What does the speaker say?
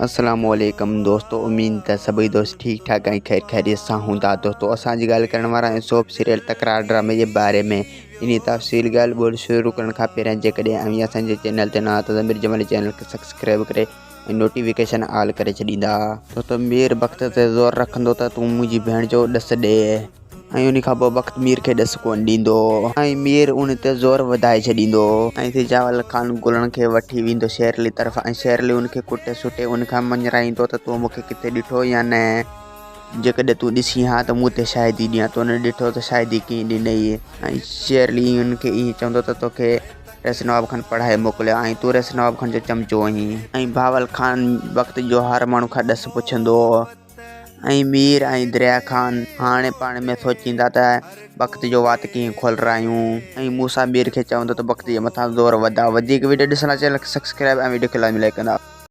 अस्सलामुअलैकुम दोस्तों, उम्मीद है सभी दोस्त ठीक ठाक ऐं खैर खैरियत सां हूंदा। दोस्तों असांजी ॻाल्हि करण वारा आहियूं सोप सीरियल तकरार ड्रामे जे बारे में। इन तफ़सील ॻाल्हि ॿोल शुरू करण खां पहिरियों जेकॾहिं अव्हां असांजे चैनल ते न आहियो त मीर जमाली चैनल खे सब्सक्राइब करे ऐं नोटिफिकेशन ऑल करे छॾींदा। दोस्तों मीर वक़्त ते ज़ोर रखंदो त तूं मुंहिंजी भेण जो ॾस ॾे ऐं उन खां पोइ वक़्त मीर खे ॾस कोन ॾींदो ऐं मीर उन ते ज़ोर वधाए छॾींदो ऐं सिजावल ख़ान गुलनि खे वठी वेंदो शेरली तरफ़ ऐं शेरली उनखे कुटे सुटे उन खां मञराईंदो त तूं मूंखे किथे ॾिठो या न, जेकॾहिं तूं ॾिसी हा त मूं ते शायदि ॾियां, तो न ॾिठो त शायदि कीअं ॾिनई। ऐं शेरली उनखे ईअं चवंदो त तोखे रेस नवाब खान पढ़ाए मोकिलियो ऐं तूं रेस नवाब खान जो चमचो आहीं। ऐं बावल ख़ान वक़्त जो हर माण्हू खां ॾस पुछंदो ऐं मीर ऐं दरिया ख़ान हाणे पाण में सोचींदा त वक़्त जो वात कीअं खोलरायूं ऐं मूसा मीर खे चवंदो त वक़्त जे मथां ज़ोर वधा। वधीक वीडियो ॾिसण लाइ चैनल खे सब्सक्राइब ऐं वीडियो खे लाइक कंदा।